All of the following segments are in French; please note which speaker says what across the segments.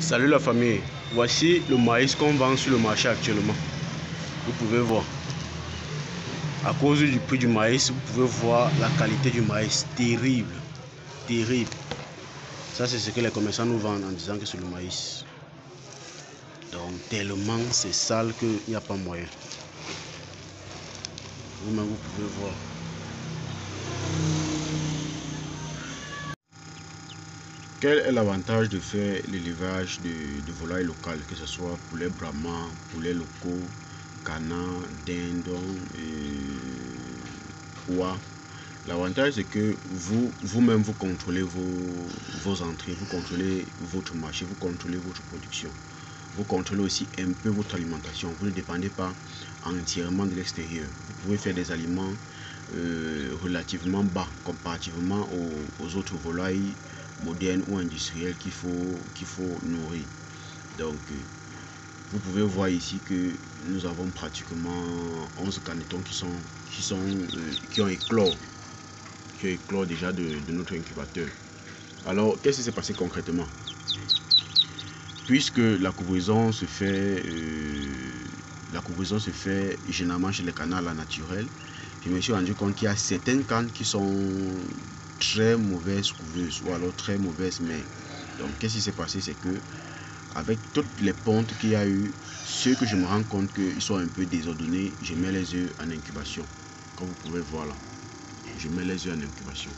Speaker 1: Salut la famille, voici le maïs qu'on vend sur le marché actuellement. Vous pouvez voir. À cause du prix du maïs, vous pouvez voir la qualité du maïs. Terrible. Terrible. Ça, c'est ce que les commerçants nous vendent en disant que c'est le maïs. Donc, tellement c'est sale qu'il n'y a pas moyen. Vous-même, vous pouvez voir. Quel est l'avantage de faire l'élevage de volailles locales, que ce soit poulet brahma, poulet locaux, canard, dindon, oie? L'avantage c'est que vous-même vous contrôlez vos entrées, vous contrôlez votre marché, vous contrôlez votre production. Vous contrôlez aussi un peu votre alimentation. Vous ne dépendez pas entièrement de l'extérieur. Vous pouvez faire des aliments relativement bas comparativement aux autres volailles modernes ou industrielles qu'il faut nourrir. Donc vous pouvez voir ici que nous avons pratiquement 11 canetons qui ont éclore déjà de notre incubateur. Alors qu'est-ce qui s'est passé concrètement? Puisque la couvraison se fait généralement chez les canards naturels, je me suis rendu compte qu'il y a certaines cannes qui sont très mauvaises couveuses ou alors très mauvaises mères. Donc qu'est-ce qui s'est passé, c'est que avec toutes les pontes qu'il y a eu, ceux que je me rends compte qu'ils sont un peu désordonnés, je mets les œufs en incubation. Comme vous pouvez voir là, je mets les œufs en incubation.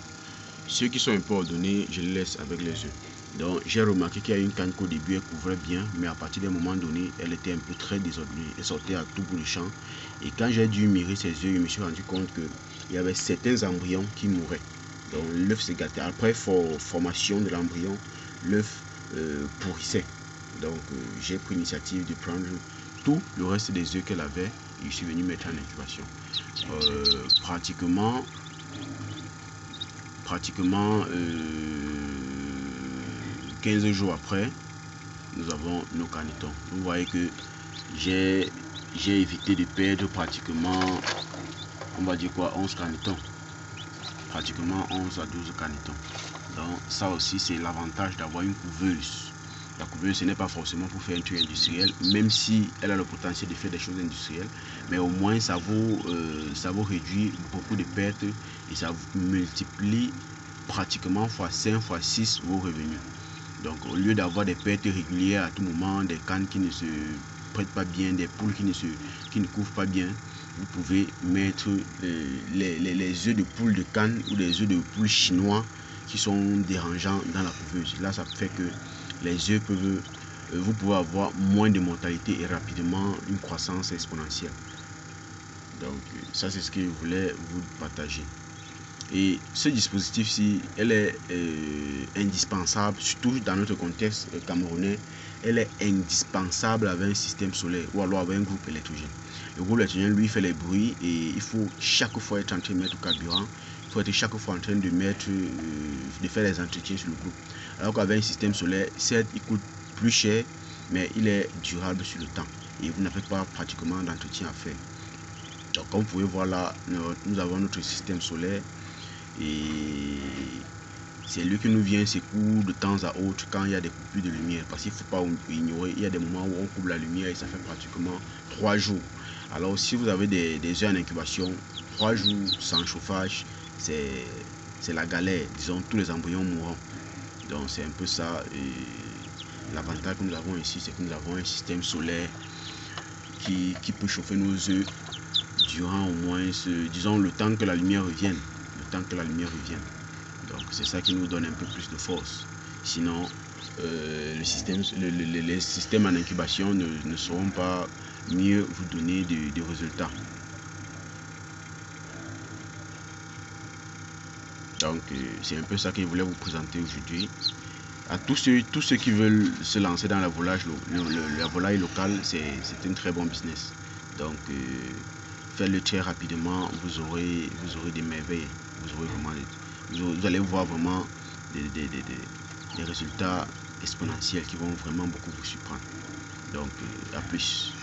Speaker 1: Ceux qui sont un peu ordonnés, je les laisse avec les œufs. Donc j'ai remarqué qu'il y a une canne qu'au début elle couvrait bien, mais à partir d'un moment donné, elle était un peu très désordonnée. Elle sortait à tout bout de champ. Et quand j'ai dû mirer ses œufs, je me suis rendu compte qu'il y avait certains embryons qui mouraient. Donc l'œuf se gâtait. Après formation de l'embryon, l'œuf pourrissait. Donc j'ai pris l'initiative de prendre tout le reste des œufs qu'elle avait et je suis venu mettre en incubation. Pratiquement 15 jours après, nous avons nos canetons. Vous voyez que j'ai évité de perdre pratiquement, on va dire quoi, 11 canetons. Pratiquement 11 à 12 canetons. Donc ça aussi c'est l'avantage d'avoir une couveuse. La couveuse, ce n'est pas forcément pour faire un truc industriel, même si elle a le potentiel de faire des choses industrielles, mais au moins ça vous réduit beaucoup de pertes et ça vous multiplie pratiquement x5, x6 vos revenus. Donc au lieu d'avoir des pertes régulières à tout moment, des cannes qui ne se prêtent pas bien, des poules qui ne couvrent pas bien, vous pouvez mettre les œufs de poules de canne ou les œufs de poules chinois qui sont dérangeants dans la couveuse. Là, ça fait que les œufs peuvent, vous pouvez avoir moins de mortalité et rapidement une croissance exponentielle. Donc ça c'est ce que je voulais vous partager. Et ce dispositif-ci, elle est indispensable, surtout dans notre contexte camerounais, elle est indispensable avec un système solaire ou alors avec un groupe électrogène. Le groupe électrogène, lui, fait les bruits et il faut chaque fois être en train de mettre au carburant. Il faut être chaque fois en train de faire les entretiens sur le groupe. Alors qu'avec un système solaire, certes, il coûte plus cher, mais il est durable sur le temps. Et vous n'avez pas pratiquement d'entretien à faire. Donc, comme vous pouvez voir là, nous avons notre système solaire. Et c'est lui qui nous vient secours de temps à autre quand il y a des coupures de lumière, parce qu'il ne faut pas ignorer, il y a des moments où on coupe la lumière et ça fait pratiquement 3 jours. Alors si vous avez des œufs en incubation, 3 jours sans chauffage, c'est la galère, disons, tous les embryons mourront. Donc c'est un peu ça. L'avantage que nous avons ici, c'est que nous avons un système solaire qui peut chauffer nos œufs durant au moins disons le temps que la lumière revienne. Donc c'est ça qui nous donne un peu plus de force. Sinon les systèmes en incubation ne sauront pas mieux vous donner des résultats. Donc c'est un peu ça que je voulais vous présenter aujourd'hui. À tous ceux qui veulent se lancer dans la volaille locale, c'est un très bon business. Donc faites-le très rapidement, vous aurez des merveilles. Vous allez voir vraiment des résultats exponentiels qui vont vraiment beaucoup vous surprendre. Donc à plus.